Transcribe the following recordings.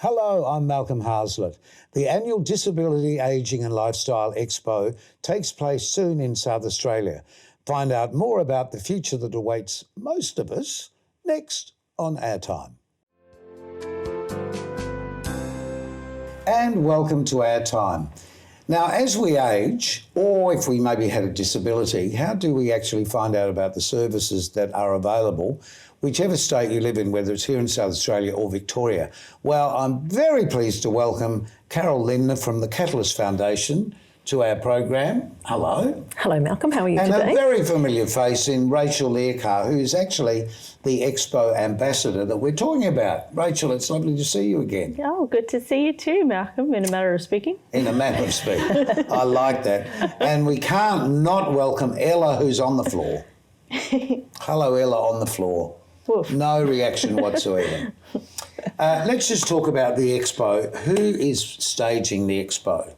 Hello, I'm Malcolm Haslett. The annual Disability, Ageing and Lifestyle Expo takes place soon in South Australia. Find out more about the future that awaits most of us next on OurTime. And welcome to OurTime. Now, as we age, or if we maybe had a disability, how do we actually find out about the services that are available, whichever state you live in, whether it's here in South Australia or Victoria? Well, I'm very pleased to welcome Carol Lindner from the Catalyst Foundation to our program. Hello. Hello, Malcolm. How are you today? And a very familiar face in Rachael Leahcar, who is actually the Expo ambassador that we're talking about. Rachel, it's lovely to see you again. Oh, good to see you too, Malcolm, in a matter of speaking. In a manner of speaking. I like that. And we can't not welcome Ella, who's on the floor. Hello, Ella, on the floor. Oof. No reaction whatsoever. Let's just talk about the Expo. Who is staging the Expo?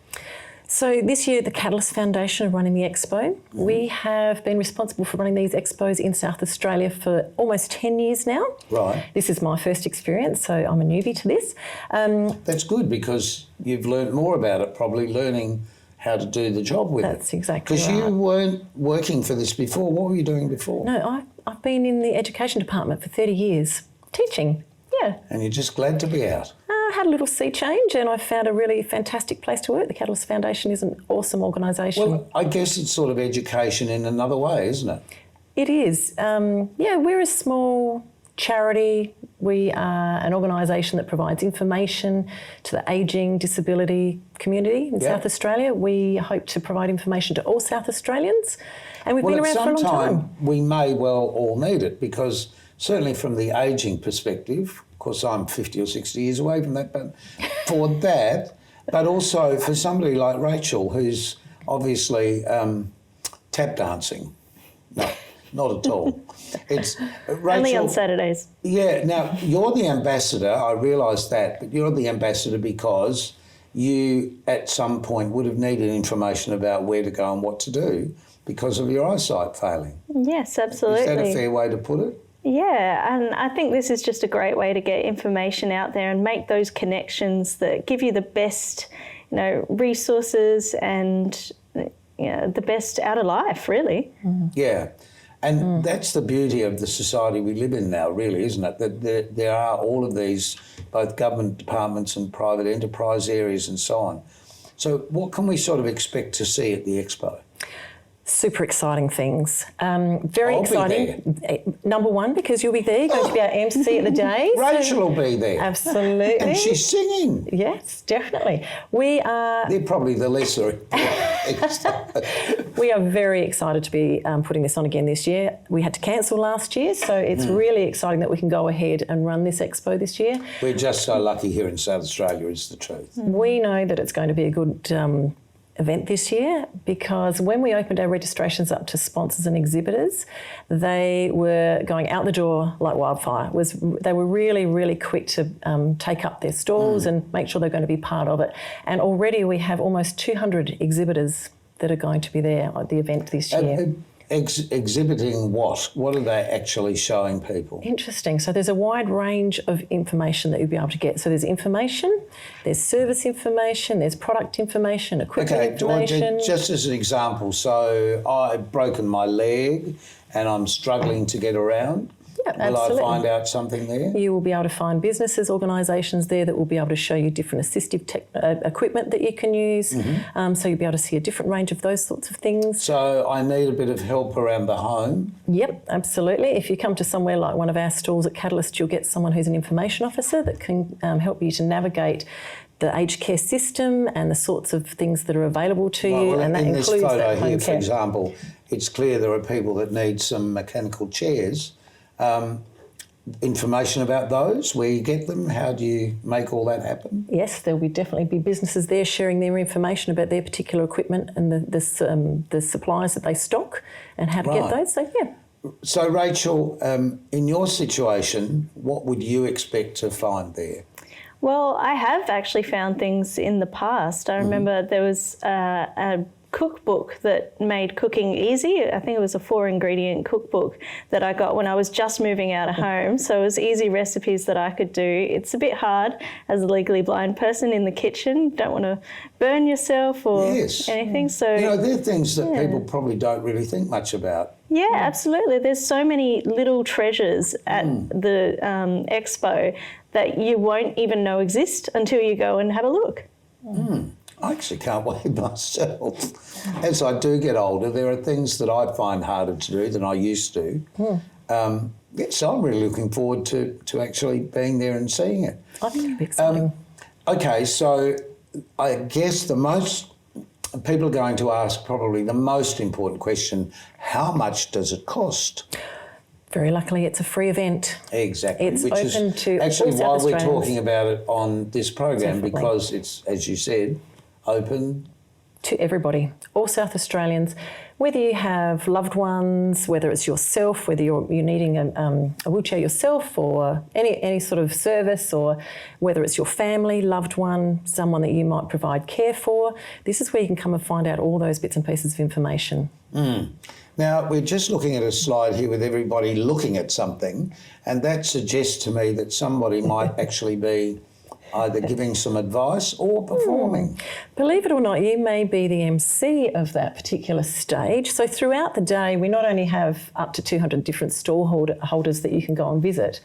So this year, the Catalyst Foundation are running the Expo. We have been responsible for running these Expos in South Australia for almost 10 years now. Right. This is my first experience, so I'm a newbie to this. That's good because you've learnt more about it, probably learning how to do the job with it. That's exactly right. Because you weren't working for this before. What were you doing before? No, I've been in the education department for 30 years, teaching, yeah. And you're just glad to be out? I had a little sea change and I found a really fantastic place to work. The Catalyst Foundation is an awesome organisation. Well, I guess it's sort of education in another way, isn't it? It is. Yeah, we're a small charity. We are an organisation that provides information to the ageing, disability community in South Australia. We hope to provide information to all South Australians, and we've been around for a long time. We may well all need it because certainly from the ageing perspective, of course I'm 50 or 60 years away from that, but for that, but also for somebody like Rachael who's obviously tap dancing. No, not at all. It's Rachael, only on Saturdays. Yeah, now you're the ambassador, I realise that, but you're the ambassador because you at some point would have needed information about where to go and what to do because of your eyesight failing. Yes, absolutely. Is that a fair way to put it? Yeah, and I think this is just a great way to get information out there and make those connections that give you the best, resources and the best out of life, really. Yeah. And that's the beauty of the society we live in now, really, isn't it? That there are all of these, both government departments and private enterprise areas and so on. So what can we sort of expect to see at the Expo? Super exciting things. Very I'll exciting. Number one, because you'll be there. You're going to be our MC at the day. Rachel will be there. Absolutely. And she's singing. Yes, definitely. They're probably the lesser. We are very excited to be putting this on again this year. We had to cancel last year, so it's really exciting that we can go ahead and run this Expo this year. We're just so lucky here in South Australia, is the truth. We know that it's going to be a good event this year because when we opened our registrations up to sponsors and exhibitors, they were going out the door like wildfire. They were really, really quick to take up their stalls and make sure they're going to be part of it. And already we have almost 200 exhibitors that are going to be there at the event this year. Exhibiting what? What are they actually showing people? Interesting. So there's a wide range of information that you'll be able to get. So there's information, there's service information, there's product information, equipment information. Just as an example, so I've broken my leg and I'm struggling to get around. Yeah, will absolutely. I find out something there? You will be able to find businesses, organisations there that will be able to show you different assistive equipment that you can use. So you'll be able to see a different range of those sorts of things. So I need a bit of help around the home? Yep, absolutely. If you come to somewhere like one of our stalls at Catalyst, you'll get someone who's an information officer that can help you to navigate the aged care system and the sorts of things that are available to you. Well, and that in includes this photo that home here, care. for example, it's clear there are people that need some mechanical chairs. Information about those, where you get them, how do you make all that happen? Yes, there will definitely be businesses there sharing their information about their particular equipment and the supplies that they stock and how to get those. So, yeah. So, Rachael, in your situation, what would you expect to find there? Well, I have actually found things in the past. I remember there was a cookbook that made cooking easy. I think it was a 4-ingredient cookbook that I got when I was just moving out of home. So it was easy recipes that I could do. It's a bit hard as a legally blind person in the kitchen. Don't want to burn yourself or anything. So they're things that people probably don't really think much about. Yeah, absolutely. There's so many little treasures at the expo that you won't even know exist until you go and have a look. I actually can't wait myself. As I do get older, there are things that I find harder to do than I used to. So I'm really looking forward to actually being there and seeing it. I think it'll be exciting. Okay, so I guess people are going to ask probably the most important question, how much does it cost? Very luckily, it's a free event. Exactly. It's which open is to actually all why South we're Australians. talking about it on this program, Definitely. because it's, as you said, open to everybody, all South Australians, whether you have loved ones, whether it's yourself, whether you're needing a wheelchair yourself or any sort of service, or whether it's your family, loved one, someone that you might provide care for. This is where you can come and find out all those bits and pieces of information. Now, we're just looking at a slide here with everybody looking at something, and that suggests to me that somebody might actually be either giving some advice or performing. Believe it or not, you may be the MC of that particular stage. So throughout the day, we not only have up to 200 different stall holders that you can go and visit,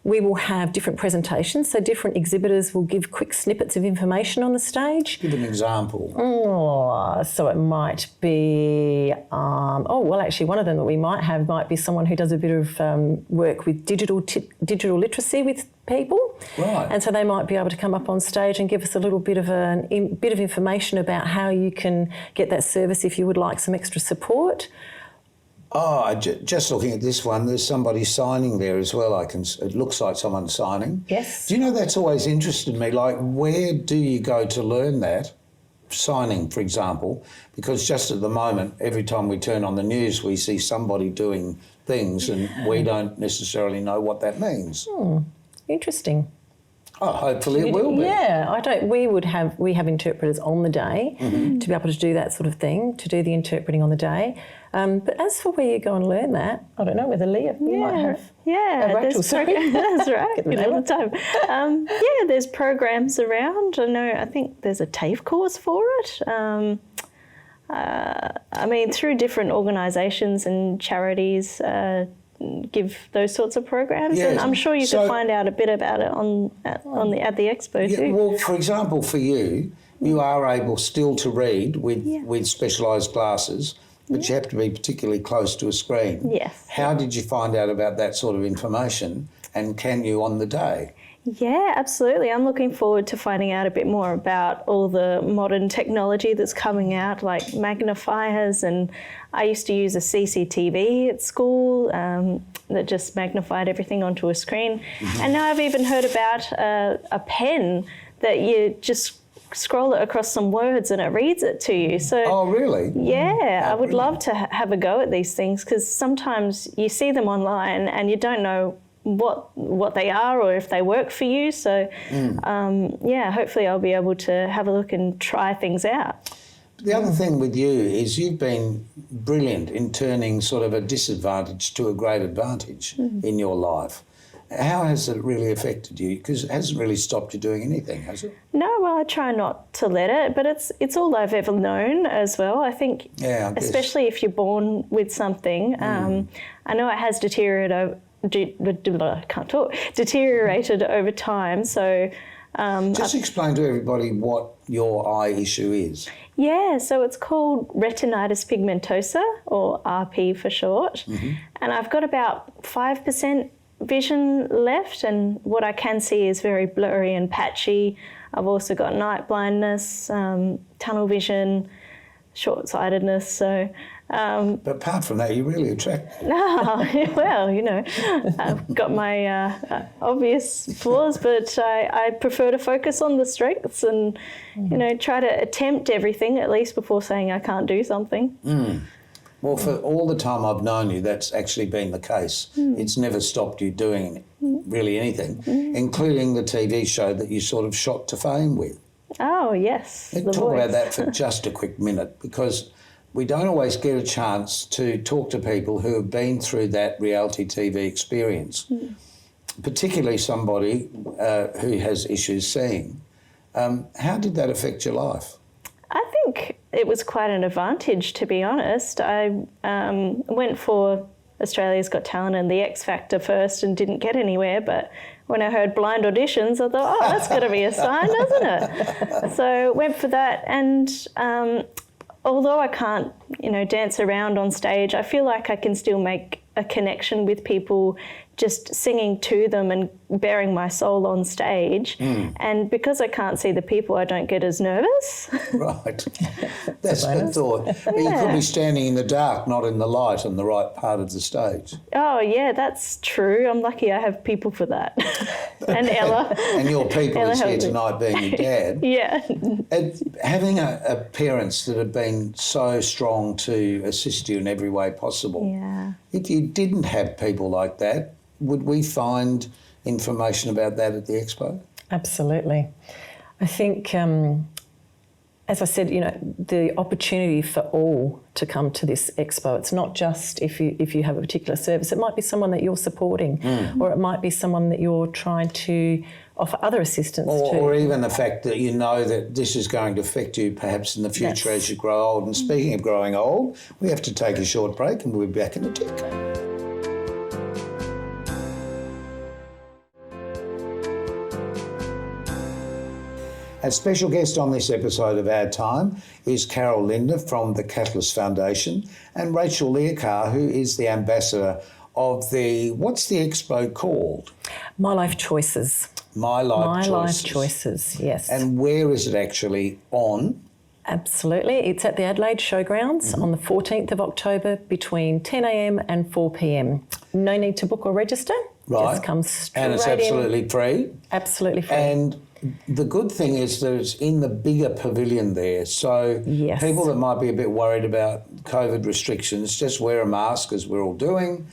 we will have different presentations. So different exhibitors will give quick snippets of information on the stage. Give an example. So it might be, actually one of them that we might have might be someone who does a bit of work with digital literacy with people. Right. And so they might be able to come up on stage and give us a little bit of bit of information about how you can get that service if you would like some extra support. Just looking at this one, there's somebody signing there as well. It looks like someone's signing. Yes. Do you know, that's always interested me, like where do you go to learn that? Signing, for example, because just at the moment, every time we turn on the news, we see somebody doing things and we don't necessarily know what that means. Interesting. Oh, hopefully it will be. Yeah, we have interpreters on the day to be able to do that sort of thing, to do the interpreting on the day. But as for where you go and learn that, I don't know whether Leah you might have. Rachael, sorry. That's right. You know, all the time. There's programs around. I think there's a TAFE course for it. Through different organisations and charities give those sorts of programs, and I'm sure you could find out a bit about it at the expo too. Well, for example, for you are able still to read with specialised glasses, but you have to be particularly close to a screen. Yes. How did you find out about that sort of information, and can you on the day? Yeah, absolutely. I'm looking forward to finding out a bit more about all the modern technology that's coming out, like magnifiers. And I used to use a CCTV at school that just magnified everything onto a screen. And now I've even heard about a pen that you just scroll it across some words and it reads it to you. So, oh, really? Yeah, I would love to have a go at these things, because sometimes you see them online and you don't know what they are or if they work for you. So, hopefully I'll be able to have a look and try things out. The other thing with you is you've been brilliant in turning sort of a disadvantage to a great advantage in your life. How has it really affected you? Because it hasn't really stopped you doing anything, has it? No, well, I try not to let it, but it's all I've ever known as well. I think, especially if you're born with something, I know it has deteriorated over time. So just explain to everybody what your eye issue is. Yeah, so it's called retinitis pigmentosa, or RP for short. And I've got about 5% vision left, and what I can see is very blurry and patchy. I've also got night blindness, tunnel vision, short-sightedness. So, but apart from that, you're really attractive. Well, I've got my obvious flaws, but I prefer to focus on the strengths and, try to attempt everything at least before saying I can't do something. Well, for all the time I've known you, that's actually been the case. It's never stopped you doing really anything, including the TV show that you sort of shot to fame with. Oh, yes. Let's talk about that for just a quick minute, because we don't always get a chance to talk to people who have been through that reality TV experience, particularly somebody who has issues seeing. How did that affect your life? I think it was quite an advantage, to be honest. I went for Australia's Got Talent and the X Factor first and didn't get anywhere, but when I heard blind auditions, I thought, oh, that's got to be a sign, doesn't it? So went for that, and although I can't, dance around on stage, I feel like I can still make a connection with people just singing to them and bearing my soul on stage. And because I can't see the people, I don't get as nervous. Right. That's a good thought. But you could be standing in the dark, not in the light, on the right part of the stage. Oh, yeah, that's true. I'm lucky I have people for that. And Ella. And your people Ella is here helped me. tonight being your dad. Yeah. Having a parents that have been so strong to assist you in every way possible. Yeah. If you didn't have people like that, would we find information about that at the expo? Absolutely. I think, as I said, the opportunity for all to come to this expo. It's not just if you have a particular service. It might be someone that you're supporting, or it might be someone that you're trying to offer other assistance to. Or even the fact that you know that this is going to affect you perhaps in the future as you grow old. And speaking of growing old, we have to take a short break and we'll be back in a tick. A special guest on this episode of OurTime is Carol Lindner from the Catalyst Foundation and Rachael Leahcar, who is the ambassador of what's the expo called? My Life Choices. My Life Life Choices, yes. And where is it actually on? Absolutely. It's at the Adelaide Showgrounds on the 14th of October between 10 a.m. and 4 p.m. No need to book or register. Right. Just come straight in. And it's absolutely free. Absolutely free. And the good thing is that it's in the bigger pavilion there. So people that might be a bit worried about COVID restrictions, just wear a mask, as we're all doing.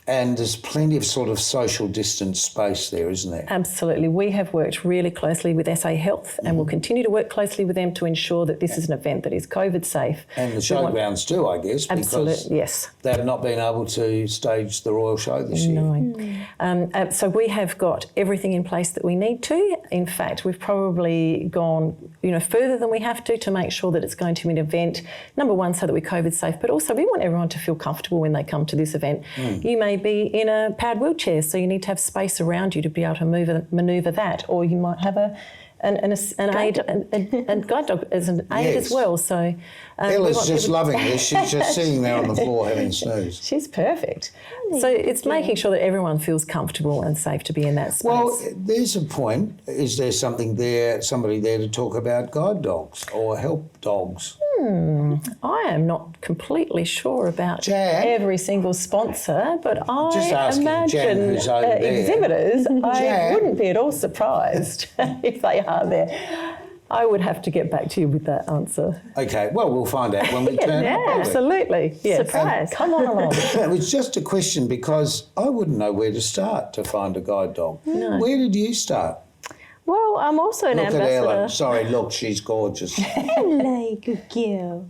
And there's plenty of sort of social distance space there, isn't there? Absolutely. We have worked really closely with SA Health and will continue to work closely with them to ensure that this is an event that is COVID safe. And the showgrounds too, I guess. Absolutely, yes. They've not been able to stage the Royal Show this year. No. So we have got everything in place that we need to. In fact, we've probably gone further than we have to make sure that it's going to be an event, number one, so that we're COVID safe, but also we want everyone to feel comfortable when they come to this event. You may be in a powered wheelchair, so you need to have space around you to be able to manoeuvre that, or you might have an aid, and guide dog as an aid as well. So Ella's just loving this. She's just sitting there on the floor having a snooze. She's perfect. So it's making sure that everyone feels comfortable and safe to be in that space. Well, there's a point. Is there somebody there to talk about guide dogs or help dogs? I am not completely sure about Jan? every single sponsor, but I Jan, imagine who's over there. exhibitors, I Jan? wouldn't be at all surprised if they are there. I would have to get back to you with that answer. Okay, well, we'll find out when we turn up. won't we? Absolutely. Yes. Surprise. Come on along. It was just a question because I wouldn't know where to start to find a guide dog. Where did you start? Well, I'm also an Look at ambassador. Ella. Sorry, look, she's gorgeous. Hello, good girl.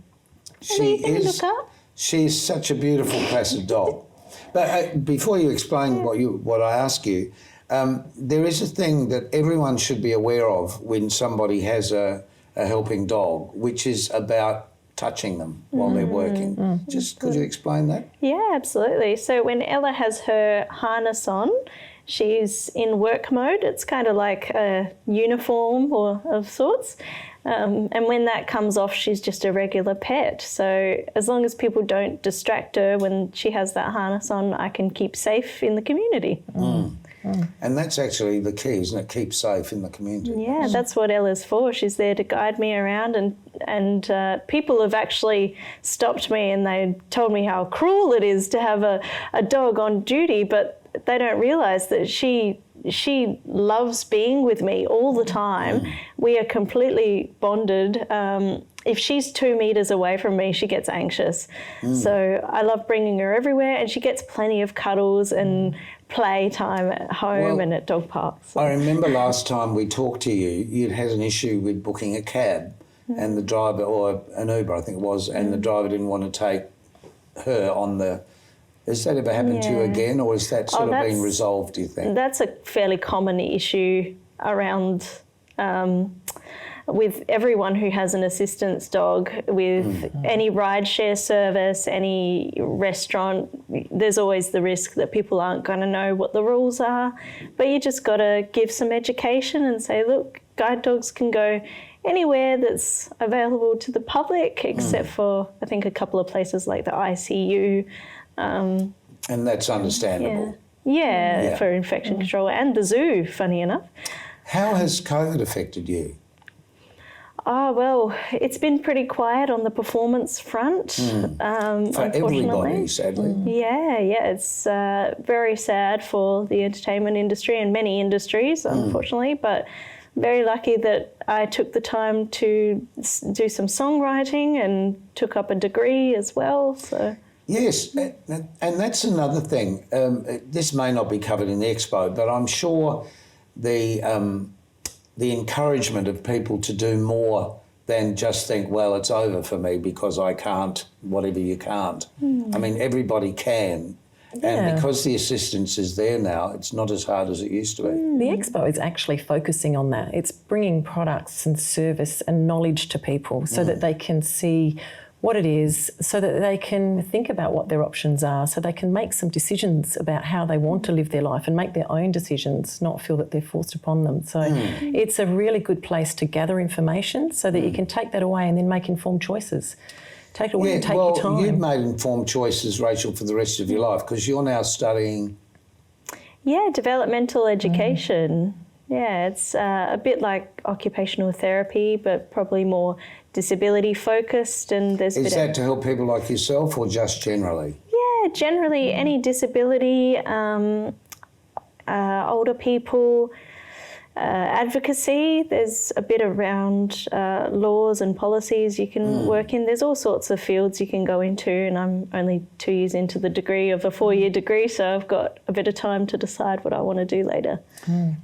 She's such a beautiful placid dog. But before you explain what I ask you, there is a thing that everyone should be aware of when somebody has a helping dog, which is about touching them while they're working. Just could you explain that? Yeah, absolutely. So when Ella has her harness on, she's in work mode. It's kind of like a uniform or of sorts. And when that comes off, she's just a regular pet. So as long as people don't distract her when she has that harness on, I can keep safe in the community. And that's actually the key, isn't it? Keep safe in the community. Yeah, that's what Ella's for. She's there to guide me around, and people have actually stopped me and they told me how cruel it is to have a dog on duty, but they don't realise that she loves being with me all the time. We are completely bonded. If she's 2 meters away from me, she gets anxious. So I love bringing her everywhere, and she gets plenty of cuddles and play time at home and at dog parks. So. I remember last time we talked to you, you'd had an issue with booking a cab and the driver, or an Uber I think it was, and the driver didn't want to take her on the... Has that ever happened to you again, or is that sort of been resolved, do you think? That's a fairly common issue around... with everyone who has an assistance dog, with any rideshare service, any restaurant, there's always the risk that people aren't going to know what the rules are. But you just got to give some education and say, look, guide dogs can go anywhere that's available to the public, except for, I think, a couple of places like the ICU. And that's understandable. Yeah, for infection control, and the zoo, funny enough. How has COVID affected you? Oh, well, it's been pretty quiet on the performance front, For unfortunately. everybody, sadly. Yeah, it's very sad for the entertainment industry and many industries, unfortunately, but very lucky that I took the time to do some songwriting and took up a degree as well, so... Yes, and that's another thing. This may not be covered in the expo, but I'm sure the encouragement of people to do more than just think, well, it's over for me because I can't, whatever you can't. I mean, everybody can. And because the assistance is there now, it's not as hard as it used to be. The expo is actually focusing on that. It's bringing products and service and knowledge to people so that they can see what it is, so that they can think about what their options are, so they can make some decisions about how they want to live their life and make their own decisions, not feel that they're forced upon them. So it's a really good place to gather information so that you can take that away and then make informed choices. Take it away and take your time. You've made informed choices, Rachel, for the rest of your life, because you're now studying... Yeah, developmental education. Yeah, it's a bit like occupational therapy, but probably more disability focused. And there's Is that to help people like yourself, or just generally? Yeah, generally any disability, older people, advocacy. There's a bit around laws and policies you can work in. There's all sorts of fields you can go into, and I'm only 2 years into the degree of a 4-year degree, so I've got a bit of time to decide what I want to do later.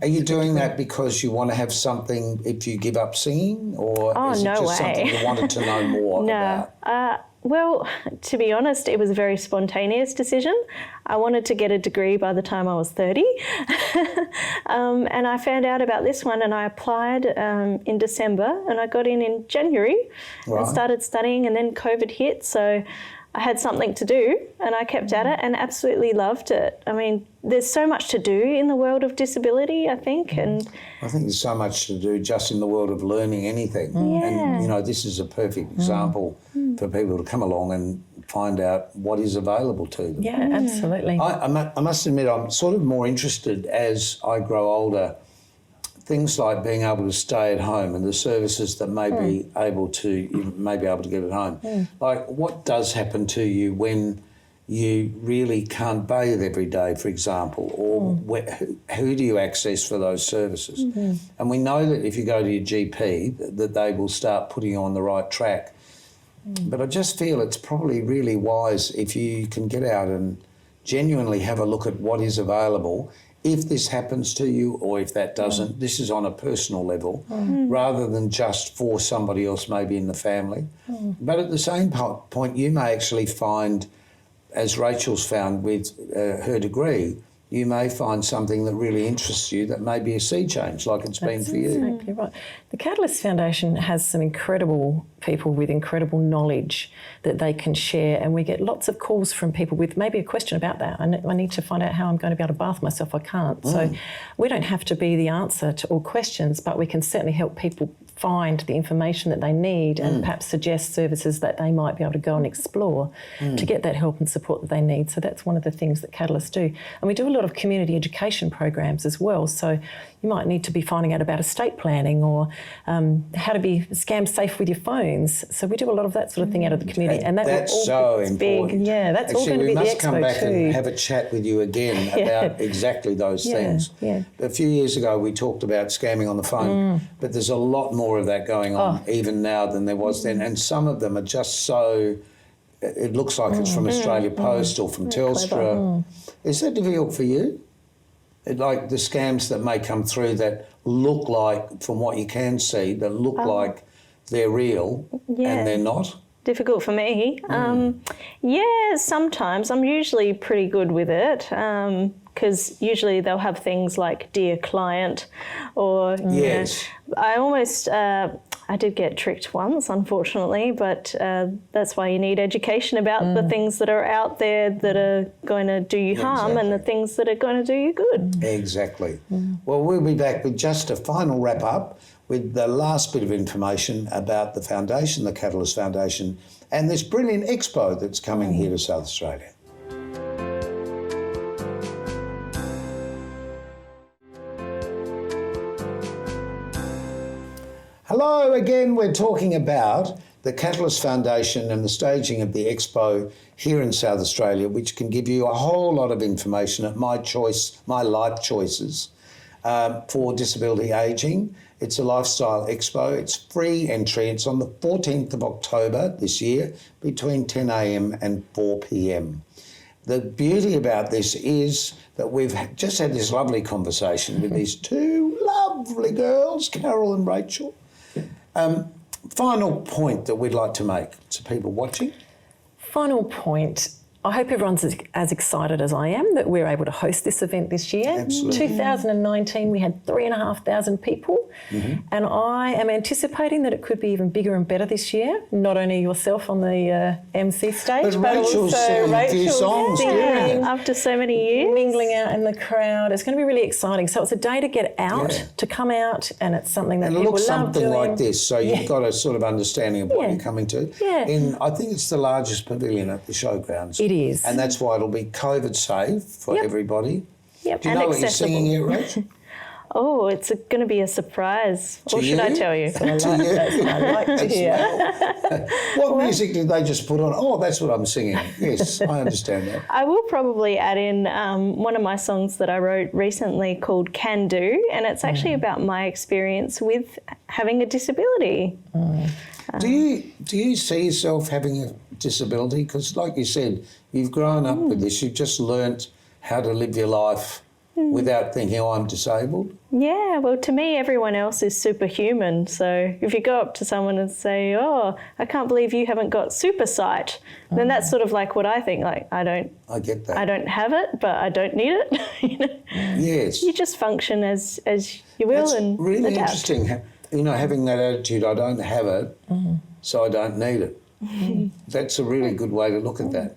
Are you doing that because you want to have something if you give up singing, or is it just something you wanted to know more about? Well, to be honest, it was a very spontaneous decision. I wanted to get a degree by the time I was 30. And I found out about this one, and I applied in December, and I got in January and started studying, and then COVID hit. So I had something to do, and I kept at it and absolutely loved it. I mean, there's so much to do in the world of disability, I think. And I think there's so much to do just in the world of learning anything. And, you know, this is a perfect example for people to come along and find out what is available to them. Yeah, absolutely. I must admit, I'm sort of more interested as I grow older, things like being able to stay at home and the services that may be able to, you may be able to get at home. Like, what does happen to you when you really can't bathe every day, for example, or who do you access for those services? And we know that if you go to your GP, that they will start putting you on the right track. But I just feel it's probably really wise if you can get out and genuinely have a look at what is available. If this happens to you, or if that doesn't, this is on a personal level, rather than just for somebody else maybe in the family. But at the same point, you may actually find, as Rachel's found with her degree, you may find something that really interests you that may be a sea change, like it's been for you. That's exactly right. The Catalyst Foundation has some incredible people with incredible knowledge that they can share, and we get lots of calls from people with maybe a question about that. I need to find out how I'm going to be able to bath myself. I can't. So we don't have to be the answer to all questions, but we can certainly help people find the information that they need and perhaps suggest services that they might be able to go and explore to get that help and support that they need. So that's one of the things that Catalyst do. And we do a lot of community education programs as well. So you might need to be finding out about estate planning or how to be scam safe with your phones. So we do a lot of that sort of thing out of the community. And that's so important. Big. Yeah, that's actually, all going to be the expo too. We must come back and have a chat with you again about exactly those things. Yeah. A few years ago we talked about scamming on the phone, but there's a lot more of that going on even now than there was then. And some of them are just so... It looks like it's from Australia Post or from Telstra. Is that difficult for you? like the scams that may come through that look like, from what you can see, that look like they're real and they're not? Difficult for me. Yeah, sometimes. I'm usually pretty good with it because usually they'll have things like "Dear Client" or Yes. I almost I did get tricked once, unfortunately, but that's why you need education about the things that are out there that are going to do you harm and the things that are going to do you good. Exactly. Well, we'll be back with just a final wrap up with the last bit of information about the foundation, the Catalyst Foundation, and this brilliant expo that's coming here to South Australia. Hello again, we're talking about the Catalyst Foundation and the staging of the expo here in South Australia, which can give you a whole lot of information at my life choices for disability ageing. It's a lifestyle expo. It's free entry. It's on the 14th of October this year between 10 a.m. and 4 p.m. The beauty about this is that we've just had this lovely conversation with these two lovely girls, Carol and Rachel. Final point that we'd like to make to people watching. Final point. I hope everyone's as excited as I am that we're able to host this event this year. Absolutely. 2019, we had 3,500 people, and I am anticipating that it could be even bigger and better this year. Not only yourself on the MC stage, but Rachel's also singing a few songs, singing, After so many years. mingling out in the crowd. It's going to be really exciting. So it's a day to get out, to come out, and it's something that And it people looks love something doing. like this, so you've got a sort of understanding of what you're coming to. Yeah. I think it's the largest pavilion at the showgrounds. It is. And that's why it'll be COVID safe for everybody. Yep, Do you and know what you're accessible. singing here, Rach? Oh, it's going to be a surprise. Or should I tell you? To you? I like to hear. What music did they just put on? Oh, that's what I'm singing. Yes, I understand that. I will probably add in one of my songs that I wrote recently called Can Do, and it's actually about my experience with having a disability. Do you see yourself having a disability? Because like you said, you've grown up with this. You've just learnt how to live your life without thinking, oh, I'm disabled. Yeah, well, to me, everyone else is superhuman. So if you go up to someone and say, oh, I can't believe you haven't got super sight, then that's sort of like what I think. Like, I get that. I don't have it, but I don't need it. You know? Yes. You just function as you will That's and really adapt. interesting. You know, having that attitude, I don't have it, so I don't need it. That's a really good way to look at that.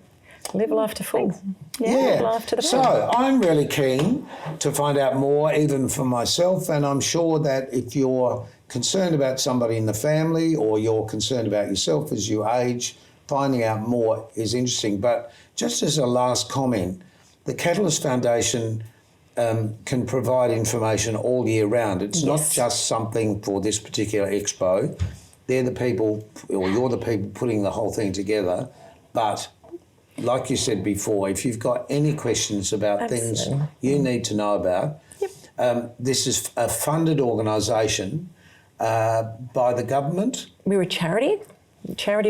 Live life to full. Yeah. Life to the So full. I'm really keen to find out more, even for myself, and I'm sure that if you're concerned about somebody in the family or you're concerned about yourself as you age, finding out more is interesting. But just as a last comment, the Catalyst Foundation can provide information all year round. It's not just something for this particular expo. They're the people, or you're the people putting the whole thing together. But like you said before, if you've got any questions about things you need to know about, this is a funded organisation by the government. We're a charity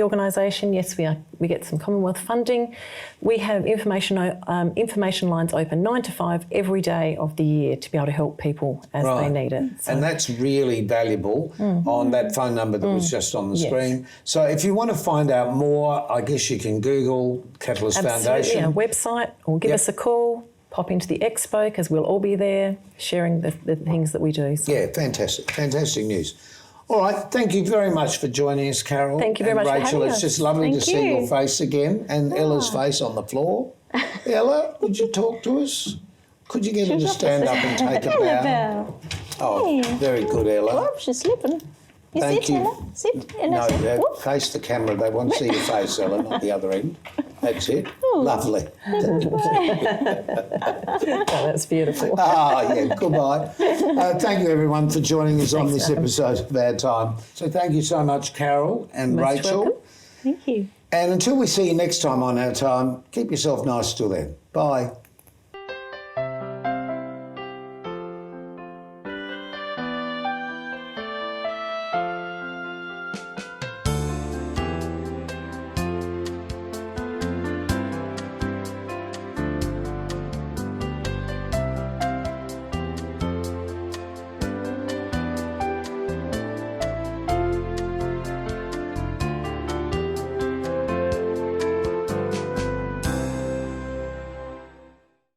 organisation. Yes, we are. We get some Commonwealth funding. We have information lines open 9 to 5 every day of the year to be able to help people as they need it. So. And that's really valuable on that phone number that was just on the screen. So if you want to find out more, I guess you can Google Catalyst Foundation. Our website, or give us a call. Pop into the expo because we'll all be there sharing the things that we do. So. Yeah, fantastic news. All right, thank you very much for joining us, Carol. Thank you very much for Rachel, having it's us. just lovely to Thank see you. your face again and Ella's face on the floor. Ella, would you talk to us? Could you get her to stand up and take a bow? Oh, very good, Ella. Oh, she's slipping. Thank you. Ella. Sit. Ella, No, sit. Whoop. face the camera. They want to see your face, Ella, not the other end. That's it. Lovely. Oh, that's beautiful. Yeah, goodbye. Thank you, everyone, for joining us on this episode of Our Time. So thank you so much, Carol and Most Rachel. welcome. Thank you. And until we see you next time on Our Time, keep yourself nice till then. Bye.